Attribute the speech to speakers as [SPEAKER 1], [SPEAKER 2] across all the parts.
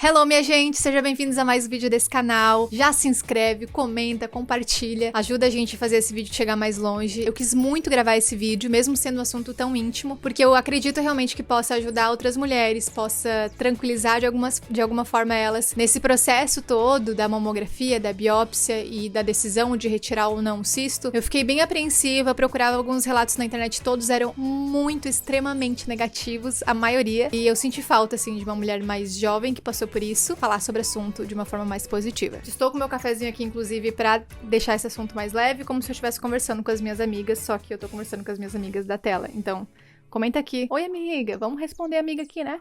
[SPEAKER 1] Hello, minha gente! Sejam bem-vindos a mais um vídeo desse canal. Já se inscreve, comenta, compartilha. Ajuda a gente a fazer esse vídeo chegar mais longe. Eu quis muito gravar esse vídeo, mesmo sendo um assunto tão íntimo, porque eu acredito realmente que possa ajudar outras mulheres, possa tranquilizar de alguma forma elas nesse processo todo da mamografia, da biópsia e da decisão de retirar ou não o cisto. Eu fiquei bem apreensiva, procurava alguns relatos na internet, todos eram muito, extremamente negativos, a maioria. E eu senti falta, assim, de uma mulher mais jovem que passou por isso, falar sobre o assunto de uma forma mais positiva. Estou com meu cafezinho aqui, inclusive, pra deixar esse assunto mais leve, como se eu estivesse conversando com as minhas amigas, só que eu tô conversando com as minhas amigas da tela. Então, comenta aqui. Oi, amiga. Vamos responder a amiga aqui, né?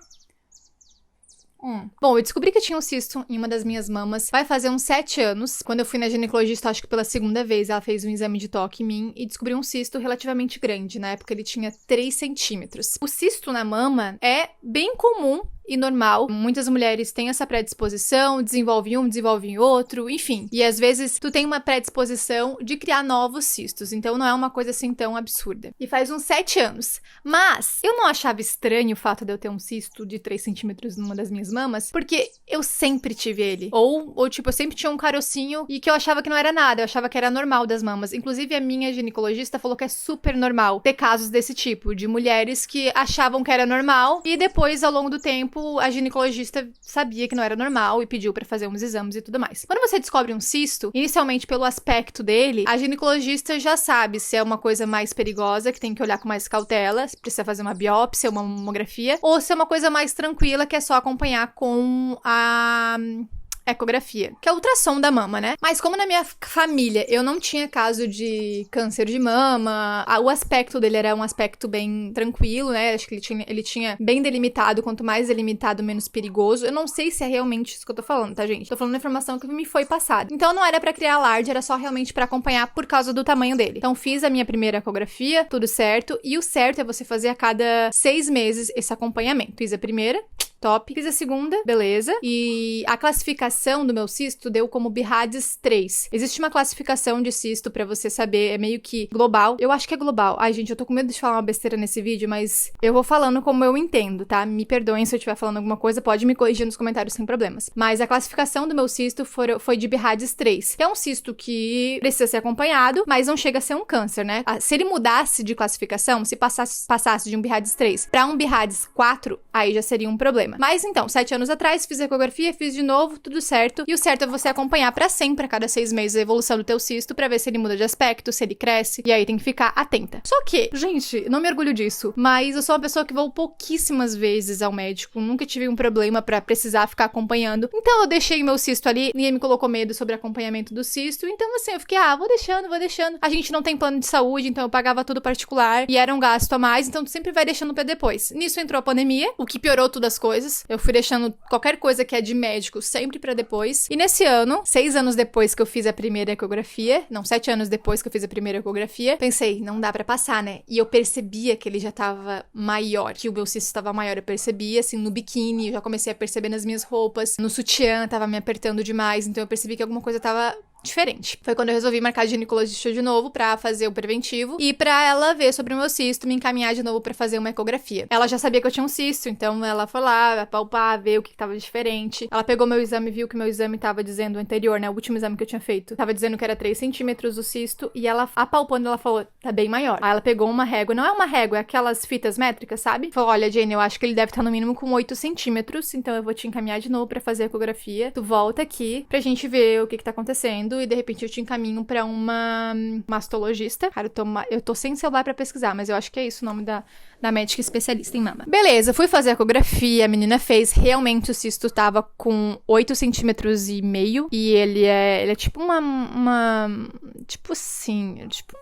[SPEAKER 1] Bom, eu descobri que eu tinha um cisto em uma das minhas mamas. Vai fazer uns 7 anos. Quando eu fui na ginecologista, acho que pela segunda vez, ela fez um exame de toque em mim e descobriu um cisto relativamente grande. Na época, ele tinha 3 centímetros. O cisto na mama é bem comum e normal. Muitas mulheres têm essa predisposição, desenvolvem um, desenvolvem outro, enfim. E às vezes tu tem uma predisposição de criar novos cistos, então não é uma coisa assim tão absurda. E faz uns 7 anos. Mas eu não achava estranho o fato de eu ter um cisto de 3 centímetros numa das minhas mamas, porque eu sempre tive ele. Ou tipo, eu sempre tinha um carocinho e que eu achava que não era nada, eu achava que era normal das mamas. Inclusive, a minha ginecologista falou que é super normal ter casos desse tipo, de mulheres que achavam que era normal e depois, ao longo do tempo, a ginecologista sabia que não era normal e pediu pra fazer uns exames e tudo mais. Quando você descobre um cisto, inicialmente pelo aspecto dele, a ginecologista já sabe se é uma coisa mais perigosa, que tem que olhar com mais cautela, se precisa fazer uma biópsia, uma mamografia, ou se é uma coisa mais tranquila, que é só acompanhar com a ecografia, que é o ultrassom da mama, né? Mas como na minha família eu não tinha caso de câncer de mama, o aspecto dele era um aspecto bem tranquilo, né? Acho que ele tinha bem delimitado, quanto mais delimitado, menos perigoso. Eu não sei se é realmente isso que eu tô falando, tá, gente? Tô falando informação que me foi passada. Então não era pra criar alarde, era só realmente pra acompanhar por causa do tamanho dele. Então fiz a minha primeira ecografia, tudo certo, e o certo é você fazer a cada 6 meses esse acompanhamento. Fiz a primeira, top. Fiz a segunda, beleza. E a classificação do meu cisto deu como BIRADS 3. Existe uma classificação de cisto pra você saber, é meio que global. Eu acho que é global. Ai, gente, eu tô com medo de falar uma besteira nesse vídeo, mas eu vou falando como eu entendo, tá? Me perdoem se eu estiver falando alguma coisa, pode me corrigir nos comentários sem problemas. Mas a classificação do meu cisto foi de BIRADS 3. Que é um cisto que precisa ser acompanhado, mas não chega a ser um câncer, né? Se ele mudasse de classificação, se passasse de um BIRADS 3 pra um BIRADS 4, aí já seria um problema. Mas então, 7 anos atrás, fiz a ecografia, fiz de novo, tudo certo. E o certo é você acompanhar pra sempre, a cada 6 meses, a evolução do teu cisto, pra ver se ele muda de aspecto, se ele cresce. E aí tem que ficar atenta. Só que, gente, não me orgulho disso, mas eu sou uma pessoa que vou pouquíssimas vezes ao médico. Nunca tive um problema pra precisar ficar acompanhando. Então eu deixei meu cisto ali, ninguém me colocou medo sobre acompanhamento do cisto. Então assim, eu fiquei, vou deixando. A gente não tem plano de saúde, então eu pagava tudo particular. E era um gasto a mais, então tu sempre vai deixando pra depois. Nisso entrou a pandemia, o que piorou todas as coisas. Eu fui deixando qualquer coisa que é de médico sempre pra depois. E nesse ano, 6 anos depois que eu fiz a primeira ecografia, não, 7 anos depois que eu fiz a primeira ecografia, pensei, não dá pra passar, né? E eu percebia que ele já tava maior, que o meu cisto tava maior. Eu percebia, assim, no biquíni, eu já comecei a perceber nas minhas roupas, no sutiã tava me apertando demais, então eu percebi que alguma coisa tava diferente. Foi quando eu resolvi marcar a ginecologista de novo pra fazer o preventivo e pra ela ver sobre o meu cisto, me encaminhar de novo pra fazer uma ecografia. Ela já sabia que eu tinha um cisto, então ela foi lá apalpar, ver o que tava diferente. Ela pegou meu exame, viu que meu exame tava dizendo, o anterior, né, o último exame que eu tinha feito, tava dizendo que era 3 centímetros o cisto, e ela apalpando, ela falou, tá bem maior. Aí ela pegou uma régua, não é uma régua, é aquelas fitas métricas, sabe? Falou, olha, Jane, eu acho que ele deve estar no mínimo com 8 centímetros, então eu vou te encaminhar de novo pra fazer a ecografia. Tu volta aqui pra gente ver o que tá acontecendo e de repente eu te encaminho pra uma mastologista. Cara, eu tô sem celular pra pesquisar, mas eu acho que é isso o nome da médica especialista em mama. Beleza, fui fazer a ecografia, a menina fez, realmente o cisto tava com 8 centímetros e meio, e ele é tipo tipo assim, tipo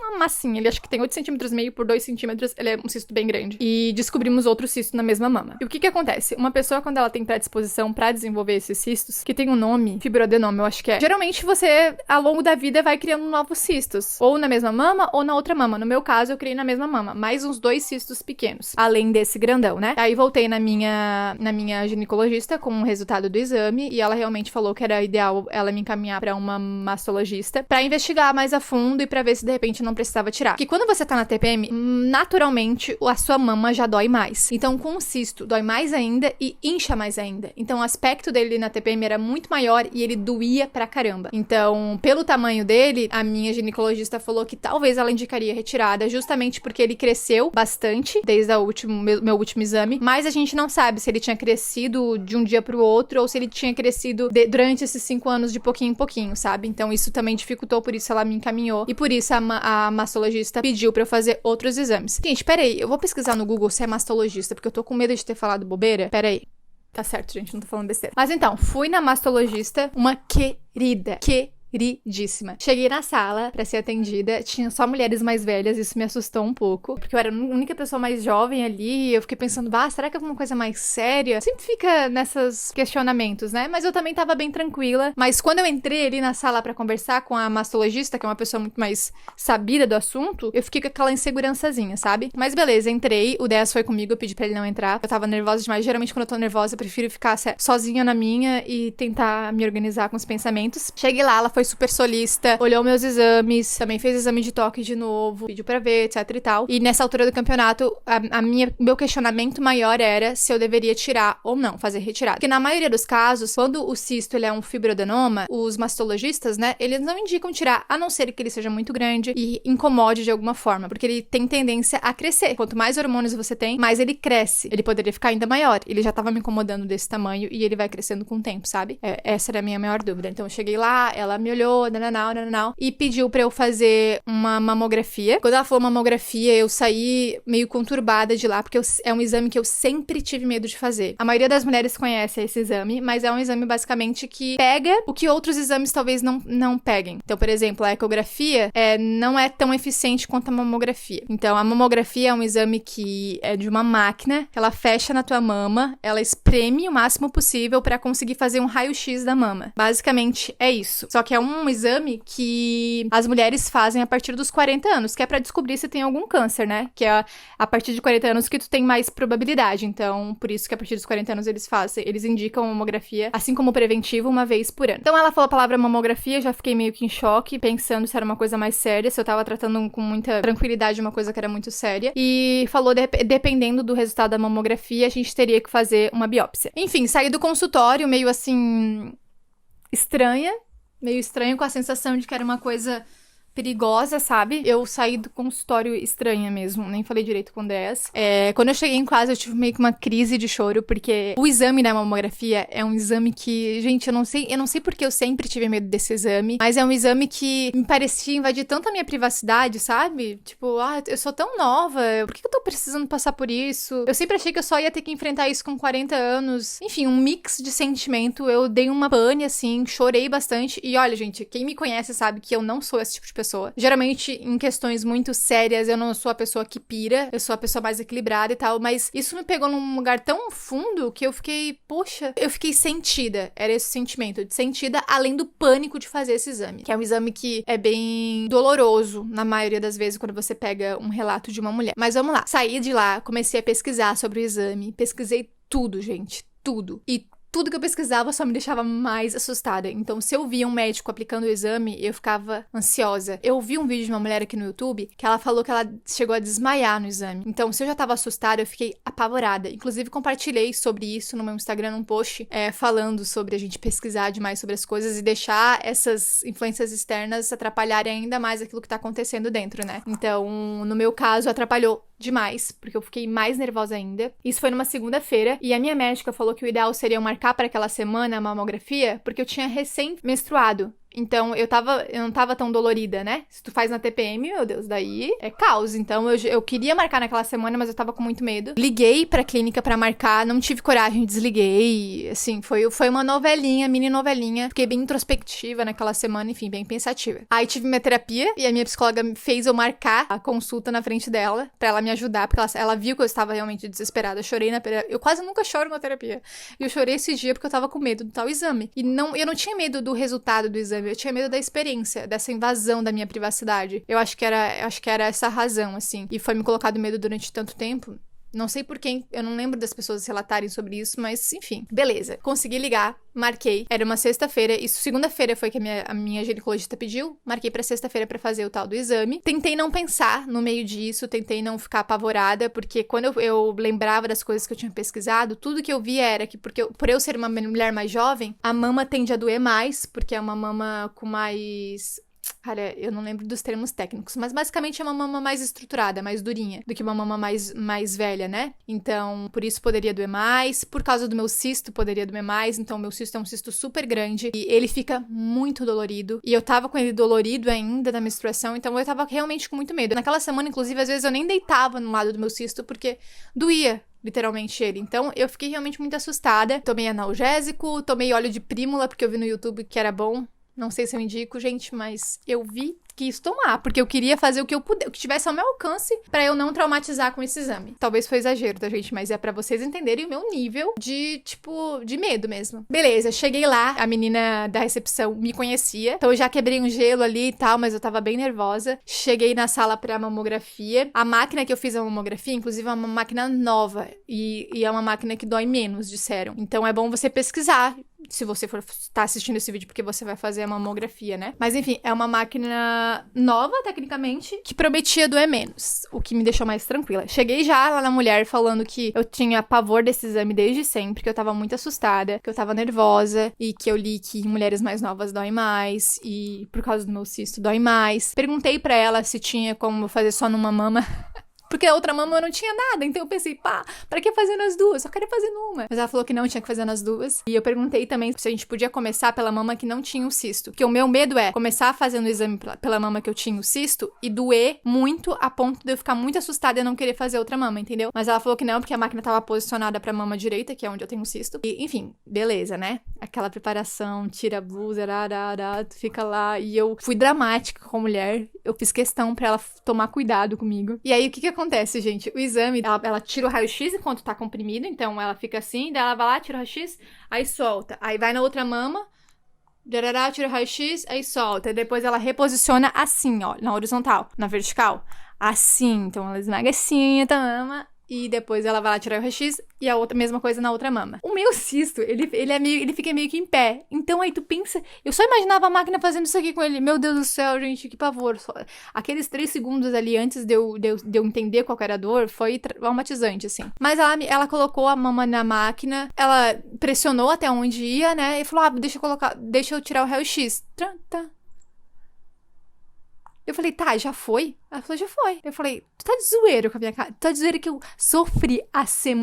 [SPEAKER 1] uma massinha. Ele acho que tem 8 centímetros e meio por 2 centímetros. Ele é um cisto bem grande. E descobrimos outro cisto na mesma mama. E o que que acontece? Uma pessoa, quando ela tem predisposição pra desenvolver esses cistos, que tem um nome, fibroadenoma, eu acho que é. Geralmente você, ao longo da vida, vai criando novos cistos. Ou na mesma mama, ou na outra mama. No meu caso, eu criei na mesma mama. Mais uns 2 cistos pequenos. Além desse grandão, né? Aí voltei na minha ginecologista com o resultado do exame. E ela realmente falou que era ideal ela me encaminhar pra uma mastologista. Pra investigar mais a fundo e pra ver se de repente não precisava tirar. Porque quando você tá na TPM, naturalmente a sua mama já dói mais. Então, com o cisto, dói mais ainda e incha mais ainda. Então, o aspecto dele na TPM era muito maior e ele doía pra caramba. Então, pelo tamanho dele, a minha ginecologista falou que talvez ela indicaria retirada, justamente porque ele cresceu bastante desde meu último exame, mas a gente não sabe se ele tinha crescido de um dia pro outro ou se ele tinha crescido durante esses 5 anos de pouquinho em pouquinho, sabe? Então, isso também dificultou, por isso ela me encaminhou e por isso a mastologista pediu pra eu fazer outros exames. Gente, peraí, eu vou pesquisar no Google se é mastologista, porque eu tô com medo de ter falado bobeira. Peraí. Tá certo, gente, não tô falando besteira. Mas então, fui na mastologista, uma queridíssima. Cheguei na sala pra ser atendida, tinha só mulheres mais velhas, isso me assustou um pouco, porque eu era a única pessoa mais jovem ali, e eu fiquei pensando, será que é alguma coisa mais séria? Sempre fica nesses questionamentos, né? Mas eu também tava bem tranquila, mas quando eu entrei ali na sala pra conversar com a mastologista, que é uma pessoa muito mais sabida do assunto, eu fiquei com aquela insegurançazinha, sabe? Mas beleza, entrei, o Deas foi comigo, eu pedi pra ele não entrar, eu tava nervosa demais, geralmente quando eu tô nervosa eu prefiro ficar sozinha na minha e tentar me organizar com os pensamentos. Cheguei lá, ela foi super solista, olhou meus exames, também fez exame de toque de novo, pediu pra ver, etc e tal. E nessa altura do campeonato, meu questionamento maior era se eu deveria tirar ou não, fazer retirada. Porque na maioria dos casos, quando o cisto ele é um fibroadenoma, os mastologistas, né, eles não indicam tirar, a não ser que ele seja muito grande e incomode de alguma forma, porque ele tem tendência a crescer. Quanto mais hormônios você tem, mais ele cresce. Ele poderia ficar ainda maior. Ele já tava me incomodando desse tamanho e ele vai crescendo com o tempo, sabe? Essa era a minha maior dúvida. Então eu cheguei lá, ela me olhou, nananau, e pediu pra eu fazer uma mamografia. Quando ela falou mamografia, eu saí meio conturbada de lá, porque é um exame que eu sempre tive medo de fazer. A maioria das mulheres conhece esse exame, mas é um exame basicamente que pega o que outros exames talvez não peguem. Então, por exemplo, a ecografia não é tão eficiente quanto a mamografia. Então, a mamografia é um exame que é de uma máquina, ela fecha na tua mama, ela espreme o máximo possível pra conseguir fazer um raio-x da mama. Basicamente, é isso. Só que é um exame que as mulheres fazem a partir dos 40 anos, que é pra descobrir se tem algum câncer, né? Que é a partir de 40 anos que tu tem mais probabilidade. Então, por isso que a partir dos 40 anos eles indicam a mamografia, assim como o preventivo, uma vez por ano. Então, ela falou a palavra mamografia, eu já fiquei meio que em choque, pensando se era uma coisa mais séria, se eu tava tratando com muita tranquilidade uma coisa que era muito séria. E falou, dependendo do resultado da mamografia, a gente teria que fazer uma biópsia. Enfim, saí do consultório meio assim meio estranho, com a sensação de que era uma coisa perigosa, sabe? Eu saí do consultório estranha mesmo, nem falei direito com o DS. Quando eu cheguei em casa, eu tive meio que uma crise de choro, porque o exame da mamografia é um exame que, gente, eu não sei porque eu sempre tive medo desse exame, mas é um exame que me parecia invadir tanto a minha privacidade, sabe? Tipo, eu sou tão nova, por que eu tô precisando passar por isso? Eu sempre achei que eu só ia ter que enfrentar isso com 40 anos. Enfim, um mix de sentimento, eu dei uma pane, assim, chorei bastante, e olha, gente, quem me conhece sabe que eu não sou esse tipo de pessoa. Geralmente, em questões muito sérias, eu não sou a pessoa que pira, eu sou a pessoa mais equilibrada e tal, mas isso me pegou num lugar tão fundo que eu fiquei, poxa, eu fiquei sentida. Era esse sentimento de sentida, além do pânico de fazer esse exame, que é um exame que é bem doloroso, na maioria das vezes, quando você pega um relato de uma mulher. Mas vamos lá, saí de lá, comecei a pesquisar sobre o exame, pesquisei tudo, gente, tudo. E tudo que eu pesquisava só me deixava mais assustada. Então, se eu via um médico aplicando o exame, eu ficava ansiosa. Eu vi um vídeo de uma mulher aqui no YouTube que ela falou que ela chegou a desmaiar no exame. Então, se eu já tava assustada, eu fiquei apavorada. Inclusive, compartilhei sobre isso no meu Instagram, num post, falando sobre a gente pesquisar demais sobre as coisas e deixar essas influências externas atrapalharem ainda mais aquilo que tá acontecendo dentro, né? Então, no meu caso, atrapalhou demais, porque eu fiquei mais nervosa ainda. Isso foi numa segunda-feira, e a minha médica falou que o ideal seria marcar para aquela semana a mamografia, porque eu tinha recém-menstruado. Então, eu não tava tão dolorida, né? Se tu faz na TPM, meu Deus, daí é caos. Então, eu queria marcar naquela semana, mas eu tava com muito medo. Liguei pra clínica pra marcar, não tive coragem, desliguei. Assim, foi uma novelinha, mini novelinha. Fiquei bem introspectiva naquela semana, enfim, bem pensativa. Aí tive minha terapia, e a minha psicóloga fez eu marcar a consulta na frente dela, pra ela me ajudar, porque ela viu que eu estava realmente desesperada. Eu chorei eu quase nunca choro na terapia. E eu chorei esse dia porque eu tava com medo do tal exame. E eu não tinha medo do resultado do exame. Eu tinha medo da experiência, dessa invasão da minha privacidade. Eu acho que era essa a razão, assim. E foi me colocado medo durante tanto tempo. Não sei por quem, eu não lembro das pessoas relatarem sobre isso, mas enfim. Beleza, consegui ligar, marquei. Era uma sexta-feira, isso segunda-feira foi que a minha ginecologista pediu. Marquei pra sexta-feira pra fazer o tal do exame. Tentei não pensar no meio disso, tentei não ficar apavorada, porque quando eu lembrava das coisas que eu tinha pesquisado, tudo que eu via era que por eu ser uma mulher mais jovem, a mama tende a doer mais, porque é uma mama com mais... Cara, eu não lembro dos termos técnicos, mas basicamente é uma mama mais estruturada, mais durinha, do que uma mama mais velha, né? Então, por isso poderia doer mais. Por causa do meu cisto, poderia doer mais. Então, meu cisto é um cisto super grande e ele fica muito dolorido. E eu tava com ele dolorido ainda da menstruação, então eu tava realmente com muito medo. Naquela semana, inclusive, às vezes eu nem deitava no lado do meu cisto porque doía. Literalmente ele. Então, eu fiquei realmente muito assustada. Tomei analgésico, tomei óleo de prímula, porque eu vi no YouTube que era bom. Não sei se eu indico, gente, mas eu quis tomar, porque eu queria fazer o que eu puder, o que tivesse ao meu alcance pra eu não traumatizar com esse exame. Talvez foi exagero, tá, gente? Mas é pra vocês entenderem o meu nível de, tipo, de medo mesmo. Beleza, cheguei lá, a menina da recepção me conhecia, então eu já quebrei um gelo ali e tal, mas eu tava bem nervosa. Cheguei na sala pra mamografia. A máquina que eu fiz a mamografia, inclusive, é uma máquina nova e é uma máquina que dói menos, disseram. Então é bom você pesquisar se você for estar assistindo esse vídeo, porque você vai fazer a mamografia, né? Mas enfim, é uma máquina nova, tecnicamente, que prometia doer menos, o que me deixou mais tranquila. Cheguei já lá na mulher falando que eu tinha pavor desse exame desde sempre, que eu tava muito assustada, que eu tava nervosa e que eu li que mulheres mais novas doem mais e por causa do meu cisto dói mais. Perguntei pra ela se tinha como fazer só numa mama. Porque a outra mama eu não tinha nada, então eu pensei, pá, pra que fazer nas duas? Só queria fazer numa. Mas ela falou que não tinha que fazer nas duas. E eu perguntei também se a gente podia começar pela mama que não tinha o cisto. Porque o meu medo é começar fazendo o exame pela mama que eu tinha o cisto e doer muito a ponto de eu ficar muito assustada e não querer fazer outra mama, entendeu? Mas ela falou que não, porque a máquina tava posicionada pra mama direita, que é onde eu tenho o cisto. E, enfim, beleza, né? Aquela preparação, tira a blusa, tu fica lá. E eu fui dramática com a mulher. Eu fiz questão pra ela tomar cuidado comigo. E aí, o que acontece, gente? O exame, ela tira o raio-x enquanto tá comprimido, então ela fica assim, daí ela vai lá, tira o raio-x, aí solta. Aí vai na outra mama, tira o raio-x, aí solta. E depois ela reposiciona assim, ó, na horizontal, na vertical. Assim, então ela esmaga assim, a mama. E depois ela vai lá tirar o raio-x e a outra mesma coisa na outra mama. O meu cisto, ele fica meio que em pé. Então aí tu pensa, eu só imaginava a máquina fazendo isso aqui com ele. Meu Deus do céu, gente, que pavor. Aqueles 3 segundos ali antes de eu entender qual era a dor foi traumatizante, assim. Mas ela colocou a mama na máquina, ela pressionou até onde ia, né? E falou, deixa eu tirar o raio-x. Tá. Eu falei, tá, já foi? Ela falou, já foi. Eu falei, tu tá de zoeira com a minha cara? Tu tá de zoeira que eu sofri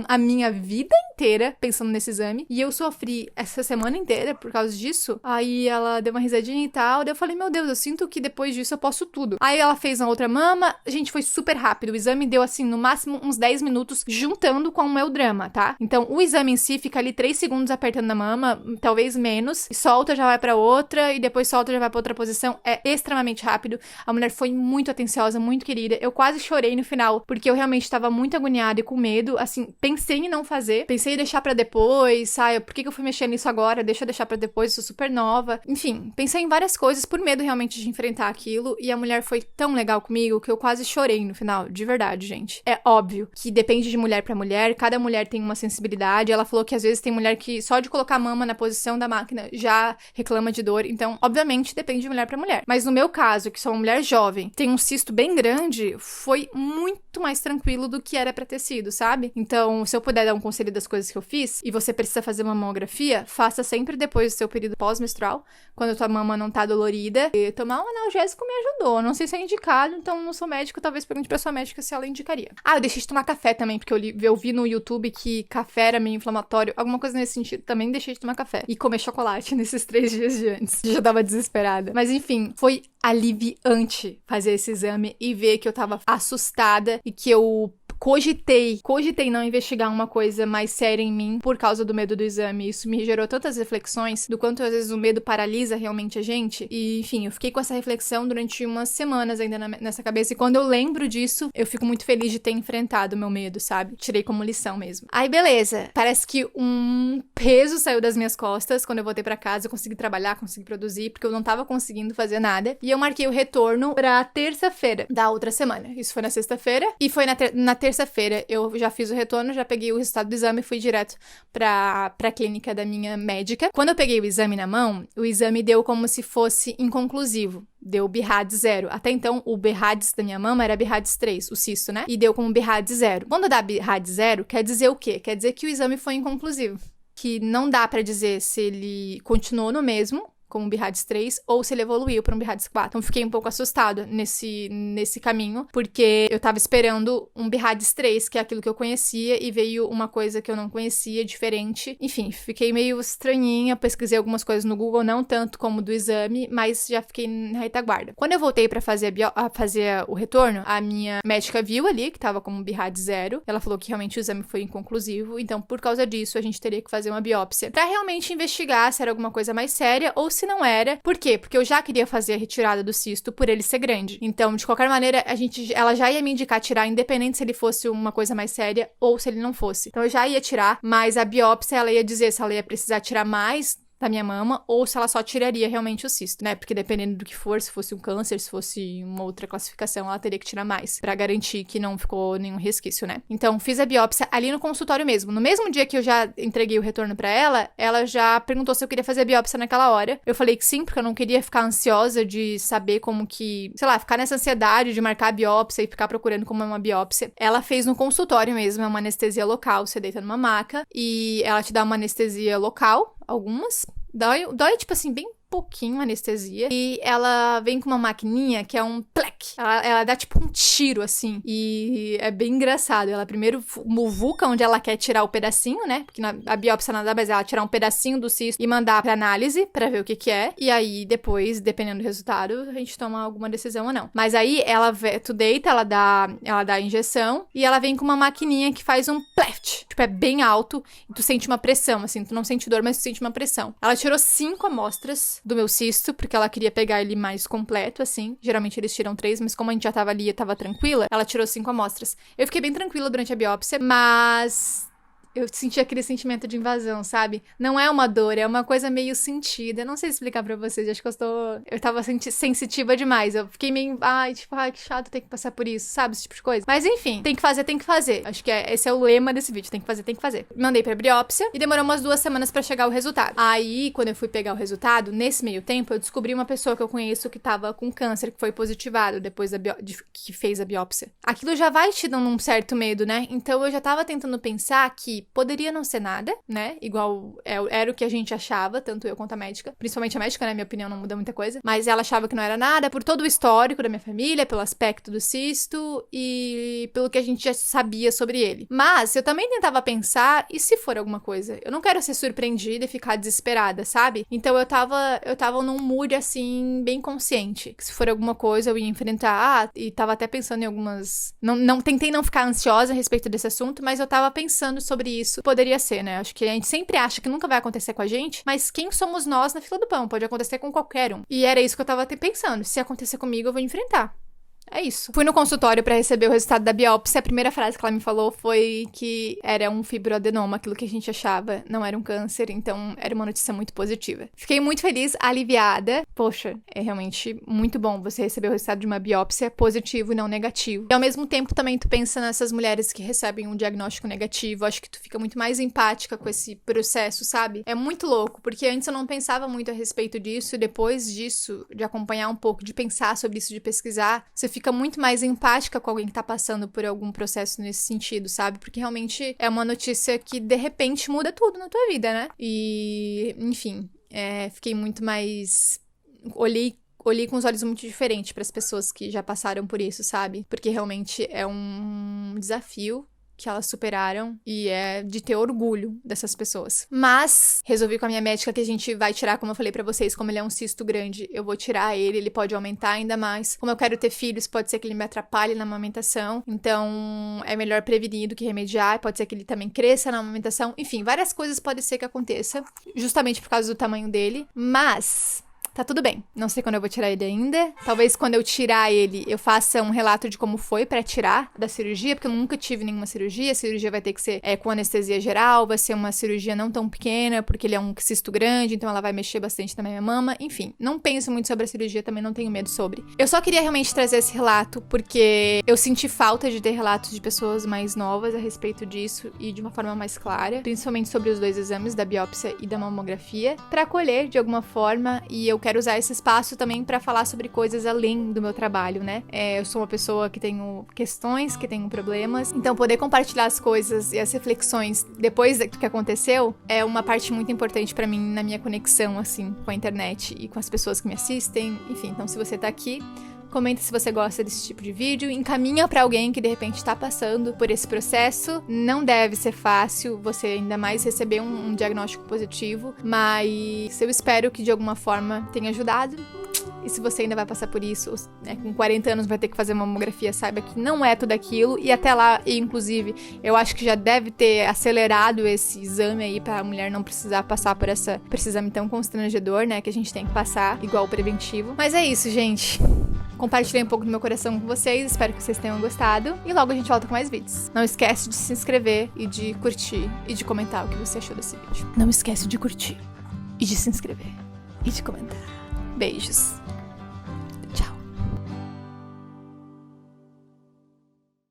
[SPEAKER 1] a minha vida inteira pensando nesse exame. E eu sofri essa semana inteira por causa disso. Aí ela deu uma risadinha e tal. Daí eu falei, meu Deus, eu sinto que depois disso eu posso tudo. Aí ela fez a outra mama. Gente, foi super rápido. O exame deu, assim, no máximo uns 10 minutos juntando com o meu drama, tá? Então, o exame em si fica ali 3 segundos apertando na mama, talvez menos. E solta, já vai pra outra. E depois solta, já vai pra outra posição. É extremamente rápido. A mulher foi muito atenciosa, muito querida. Eu quase chorei no final, porque eu realmente tava muito agoniada e com medo. Assim, pensei em não fazer. Pensei em deixar pra depois, sabe? Por que eu fui mexer nisso agora? Deixa eu deixar pra depois, sou super nova. Enfim, pensei em várias coisas por medo realmente de enfrentar aquilo. E a mulher foi tão legal comigo que eu quase chorei no final. De verdade, gente. É óbvio que depende de mulher pra mulher. Cada mulher tem uma sensibilidade. Ela falou que às vezes tem mulher que só de colocar a mama na posição da máquina já reclama de dor. Então, obviamente, depende de mulher pra mulher. Mas no meu caso, que sou uma mulher jovem, tem um cisto bem grande, foi muito mais tranquilo do que era pra ter sido, sabe? Então, se eu puder dar um conselho das coisas que eu fiz, e você precisa fazer uma mamografia, faça sempre depois do seu período pós-menstrual, quando tua mama não tá dolorida. E tomar um analgésico me ajudou. Não sei se é indicado, então não sou médico, talvez pergunte pra sua médica se ela indicaria. Ah, eu deixei de tomar café também, porque eu vi no YouTube que café era meio inflamatório, alguma coisa nesse sentido, também deixei de tomar café. E comer chocolate nesses 3 dias de antes. Já tava desesperada. Mas enfim, foi aliviante fazer esse exame e ver que eu tava assustada e que eu cogitei não investigar uma coisa mais séria em mim por causa do medo do exame. Isso me gerou tantas reflexões do quanto às vezes o medo paralisa realmente a gente. E, enfim, eu fiquei com essa reflexão durante umas semanas ainda nessa cabeça. E quando eu lembro disso, eu fico muito feliz de ter enfrentado o meu medo, sabe? Tirei como lição mesmo. Aí, beleza. Parece que um peso saiu das minhas costas. Quando eu voltei pra casa, eu consegui trabalhar, consegui produzir, porque eu não tava conseguindo fazer nada. E eu marquei o retorno pra terça-feira da outra semana. Isso foi na sexta-feira. E foi na terça terça-feira eu já fiz o retorno, já peguei o resultado do exame e fui direto pra clínica da minha médica. Quando eu peguei o exame na mão, o exame deu como se fosse inconclusivo. Deu BIRADS 0. Até então, o BIRADS da minha mama era BIRADS 3, o cisto, né? E deu como BIRADS 0. Quando dá BIRADS 0, quer dizer o quê? Quer dizer que o exame foi inconclusivo. Que não dá pra dizer se ele continuou no mesmo, como BIRADS 3, ou se ele evoluiu para um BIRADS 4. Então, fiquei um pouco assustada nesse caminho, porque eu tava esperando um BIRADS 3, que é aquilo que eu conhecia, e veio uma coisa que eu não conhecia, diferente. Enfim, fiquei meio estranhinha, pesquisei algumas coisas no Google, não tanto como do exame, mas já fiquei na retaguarda. Quando eu voltei pra fazer o retorno, a minha médica viu ali que tava como BIRADS 0, ela falou que realmente o exame foi inconclusivo, então, por causa disso, a gente teria que fazer uma biópsia pra realmente investigar se era alguma coisa mais séria, ou se não era. Por quê? Porque eu já queria fazer a retirada do cisto por ele ser grande. Então, de qualquer maneira, ela já ia me indicar tirar, independente se ele fosse uma coisa mais séria ou se ele não fosse. Então, eu já ia tirar, mas a biópsia, ela ia dizer se ela ia precisar tirar mais da minha mama, ou se ela só tiraria realmente o cisto, né? Porque dependendo do que for, se fosse um câncer, se fosse uma outra classificação, ela teria que tirar mais, pra garantir que não ficou nenhum resquício, né? Então, fiz a biópsia ali no consultório mesmo. No mesmo dia que eu já entreguei o retorno pra ela já perguntou se eu queria fazer a biópsia naquela hora. Eu falei que sim, porque eu não queria ficar ansiosa de saber como que, sei lá, ficar nessa ansiedade de marcar a biópsia e ficar procurando como é uma biópsia. Ela fez no consultório mesmo, é uma anestesia local, você deita numa maca e ela te dá uma anestesia local, algumas. Dói, tipo assim, bem pouquinho a anestesia. E ela vem com uma maquininha que é um plec. Ela dá tipo um tiro, assim. E é bem engraçado. Ela primeiro muvuca onde ela quer tirar o pedacinho, né? Porque a biópsia nada mais é ela tirar um pedacinho do cisto e mandar pra análise pra ver o que é. E aí, depois, dependendo do resultado, a gente toma alguma decisão ou não. Mas aí, tu deita, ela dá a injeção e ela vem com uma maquininha que faz um pleft. Tipo, é bem alto e tu sente uma pressão, assim. Tu não sente dor, mas tu sente uma pressão. Ela tirou 5 amostras do meu cisto, porque ela queria pegar ele mais completo, assim. Geralmente eles tiram 3, mas como a gente já tava ali e tava tranquila, ela tirou 5 amostras. Eu fiquei bem tranquila durante a biópsia, mas eu senti aquele sentimento de invasão, sabe? Não é uma dor, é uma coisa meio sentida. Eu não sei explicar pra vocês, acho que eu tava sensitiva demais. Eu fiquei meio, que chato ter que passar por isso, sabe? Esse tipo de coisa. Mas enfim, tem que fazer. Acho que esse é o lema desse vídeo, tem que fazer. Mandei pra biópsia e demorou umas 2 semanas pra chegar o resultado. Aí, quando eu fui pegar o resultado, nesse meio tempo, eu descobri uma pessoa que eu conheço que tava com câncer, que foi positivado depois que fez a biópsia. Aquilo já vai te dando um certo medo, né? Então eu já tava tentando pensar que poderia não ser nada, né? Igual era o que a gente achava, tanto eu quanto a médica. Principalmente a médica, né? Minha opinião não muda muita coisa. Mas ela achava que não era nada por todo o histórico da minha família, pelo aspecto do cisto e pelo que a gente já sabia sobre ele. Mas eu também tentava pensar, e se for alguma coisa? Eu não quero ser surpreendida e ficar desesperada, sabe? Então eu tava num mood, assim, bem consciente. Que se for alguma coisa, eu ia enfrentar. E tava até pensando em algumas... Tentei não ficar ansiosa a respeito desse assunto, mas eu tava pensando sobre isso. Poderia ser, né? Acho que a gente sempre acha que nunca vai acontecer com a gente, mas quem somos nós na fila do pão? Pode acontecer com qualquer um. E era isso que eu tava pensando. Se acontecer comigo, eu vou enfrentar. É isso. Fui no consultório pra receber o resultado da biópsia. A primeira frase que ela me falou foi que era um fibroadenoma, aquilo que a gente achava, não era um câncer, então era uma notícia muito positiva. Fiquei muito feliz, aliviada. Poxa, é realmente muito bom você receber o resultado de uma biópsia positivo e não negativo. E ao mesmo tempo também tu pensa nessas mulheres que recebem um diagnóstico negativo, acho que tu fica muito mais empática com esse processo, sabe? É muito louco, porque antes eu não pensava muito a respeito disso, e depois disso, de acompanhar um pouco, de pensar sobre isso, de pesquisar, você fica muito mais empática com alguém que tá passando por algum processo nesse sentido, sabe? Porque realmente é uma notícia que, de repente, muda tudo na tua vida, né? E, enfim, fiquei muito mais... Olhei com os olhos muito diferentes para as pessoas que já passaram por isso, sabe? Porque realmente é um desafio que elas superaram e é de ter orgulho dessas pessoas. Mas resolvi com a minha médica que a gente vai tirar, como eu falei pra vocês, como ele é um cisto grande, eu vou tirar ele pode aumentar ainda mais. Como eu quero ter filhos, pode ser que ele me atrapalhe na amamentação, então é melhor prevenir do que remediar, pode ser que ele também cresça na amamentação, enfim, várias coisas podem ser que aconteça, justamente por causa do tamanho dele, mas tá tudo bem. Não sei quando eu vou tirar ele ainda. Talvez quando eu tirar ele, eu faça um relato de como foi pra tirar da cirurgia, porque eu nunca tive nenhuma cirurgia. A cirurgia vai ter que ser com anestesia geral, vai ser uma cirurgia não tão pequena, porque ele é um cisto grande, então ela vai mexer bastante na minha mama. Enfim, não penso muito sobre a cirurgia, também não tenho medo sobre. Eu só queria realmente trazer esse relato, porque eu senti falta de ter relatos de pessoas mais novas a respeito disso e de uma forma mais clara, principalmente sobre os 2 exames, da biópsia e da mamografia, pra acolher de alguma forma, e eu quero usar esse espaço também pra falar sobre coisas além do meu trabalho, né? Eu sou uma pessoa que tenho questões, que tenho problemas, então poder compartilhar as coisas e as reflexões depois do que aconteceu é uma parte muito importante pra mim na minha conexão, assim, com a internet e com as pessoas que me assistem, enfim, então se você tá aqui, comenta se você gosta desse tipo de vídeo, encaminha pra alguém que de repente tá passando por esse processo. Não deve ser fácil, você ainda mais receber um diagnóstico positivo, mas eu espero que de alguma forma tenha ajudado. E se você ainda vai passar por isso, né, com 40 anos vai ter que fazer mamografia, saiba que não é tudo aquilo. E até lá, inclusive, eu acho que já deve ter acelerado esse exame aí pra mulher não precisar passar por esse exame tão constrangedor, né, que a gente tem que passar, igual o preventivo. Mas é isso, gente. Compartilhei um pouco do meu coração com vocês, espero que vocês tenham gostado. E logo a gente volta com mais vídeos. Não esquece de se inscrever e de curtir e de comentar o que você achou desse vídeo. Não esquece de curtir e de se inscrever e de comentar. Beijos.